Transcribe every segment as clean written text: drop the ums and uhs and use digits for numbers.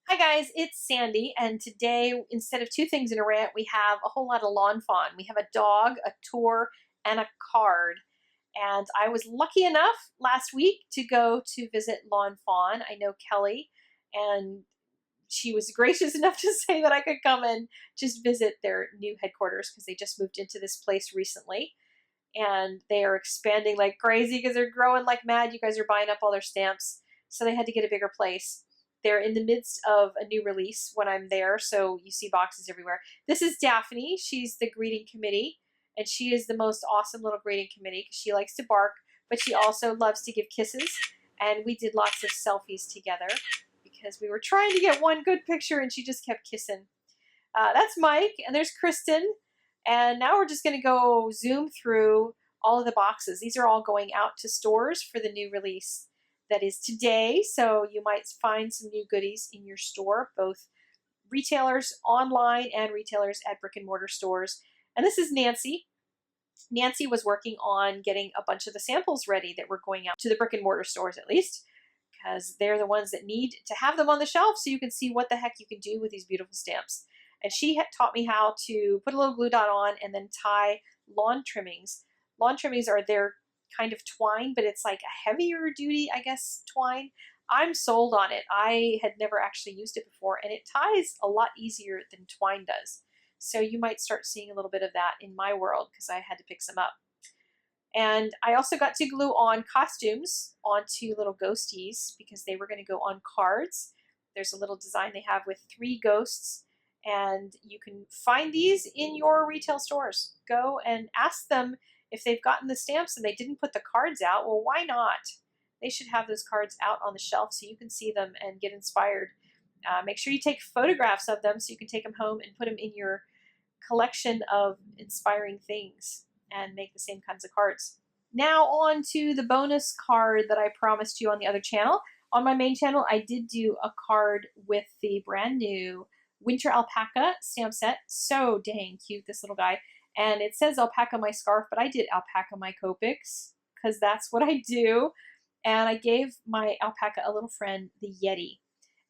Hi guys, it's Sandy, and today, instead of two things in a rant, we have a whole lot of lawn fawn. We have a dog, a tour, and a card. And I was lucky enough last week to go to visit Lawn Fawn. I know Kelly, and she was gracious enough to say that I could come and just visit their new headquarters because they just moved into this place recently. And they are expanding like crazy because they're growing like mad. You guys are buying up all their stamps. So they had to get a bigger place. They're in the midst of a new release when I'm there, so you see boxes everywhere. This is Daphne. She's the greeting committee, and she is the most awesome little greeting committee because she likes to bark, but she also loves to give kisses. And we did lots of selfies together because we were trying to get one good picture, and she just kept kissing. That's Mike, and there's Kristen. And now we're just going to go zoom through all of the boxes. These are all going out to stores for the new release that is today. So you might find some new goodies in your store, both retailers online and retailers at brick and mortar stores. And this is Nancy. Nancy was working on getting a bunch of the samples ready that were going out to the brick and mortar stores, at least, because they're the ones that need to have them on the shelf so you can see what the heck you can do with these beautiful stamps. And she had taught me how to put a little glue dot on and then tie lawn trimmings. Lawn trimmings are their kind of twine, but it's like a heavier duty, I guess, twine. I'm sold on it. I had never actually used it before, and it ties a lot easier than twine does. So you might start seeing a little bit of that in my world because I had to pick some up. And I also got to glue on costumes onto little ghosties because they were going to go on cards. There's a little design they have with 3 ghosts, and you can find these in your retail stores. Go and ask them if they've gotten the stamps and they didn't put the cards out. Well, why not? They should have those cards out on the shelf so you can see them and get inspired. Make sure you take photographs of them so you can take them home and put them in your collection of inspiring things and make the same kinds of cards. Now on to the bonus card that I promised you on the other channel. On my main channel, I did do a card with the brand new Winter Alpaca stamp set. So dang cute, this little guy. And it says alpaca my scarf, but I did alpaca my Copics because that's what I do. And I gave my alpaca a little friend, the Yeti.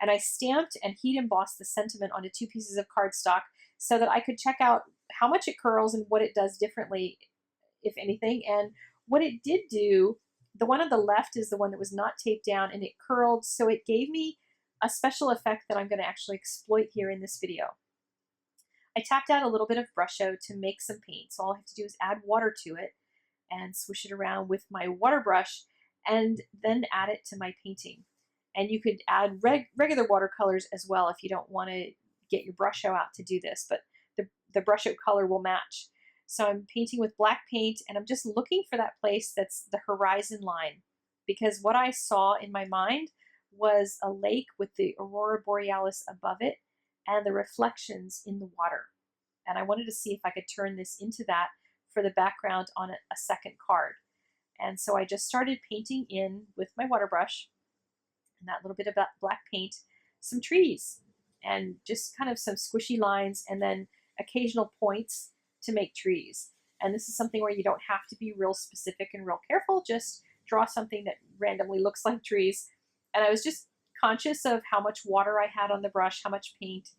And I stamped and heat embossed the sentiment onto 2 pieces of cardstock so that I could check out how much it curls and what it does differently, if anything. And what it did do, the one on the left is the one that was not taped down and it curled, so it gave me a special effect that I'm going to actually exploit here in this video. I tapped out a little bit of Brusho to make some paint, so all I have to do is add water to it and swish it around with my water brush and then add it to my painting. And you could add regular watercolors as well if you don't want to get your Brusho out to do this, but the Brusho color will match. So I'm painting with black paint, and I'm just looking for that place that's the horizon line, because what I saw in my mind was a lake with the aurora borealis above it and the reflections in the water. And I wanted to see if I could turn this into that for the background on a second card. And so I just started painting in with my water brush and that little bit of that black paint, some trees and just kind of some squishy lines and then occasional points to make trees. And this is something where you don't have to be real specific and real careful, just draw something that randomly looks like trees. And I was just conscious of how much water I had on the brush, how much paint,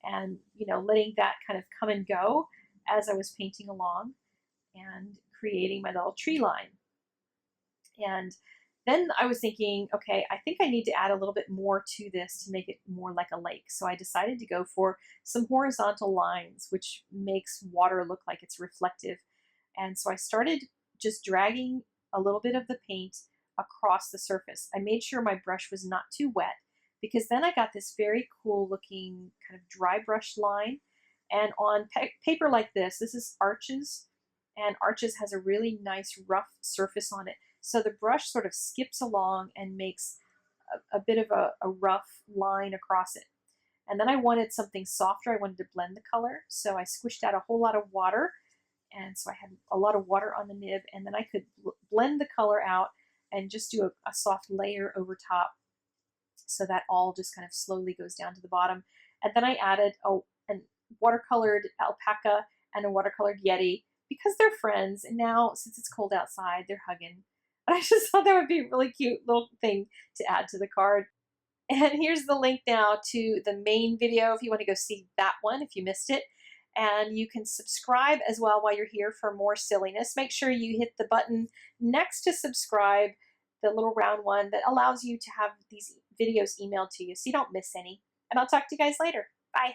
and letting that kind of come and go as I was painting along and creating my little tree line. And then I was thinking, okay, I think I need to add a little bit more to this to make it more like a lake. So I decided to go for some horizontal lines, which makes water look like it's reflective. And so I started just dragging a little bit of the paint across the surface. I made sure my brush was not too wet because then I got this very cool looking kind of dry brush line. And on paper like this is Arches, and Arches has a really nice rough surface on it. So the brush sort of skips along and makes a bit of a rough line across it. And then I wanted something softer. I wanted to blend the color. So I squished out a whole lot of water. And so I had a lot of water on the nib, and then I could blend the color out and just do a soft layer over top so that all just kind of slowly goes down to the bottom. And then I added a watercolored alpaca and a watercolored Yeti because they're friends. And now, since it's cold outside, they're hugging. But I just thought that would be a really cute little thing to add to the card. And here's the link now to the main video if you want to go see that one if you missed it. And you can subscribe as well while you're here for more silliness. Make sure you hit the button next to subscribe, the little round one that allows you to have these videos emailed to you so you don't miss any. And I'll talk to you guys later. Bye.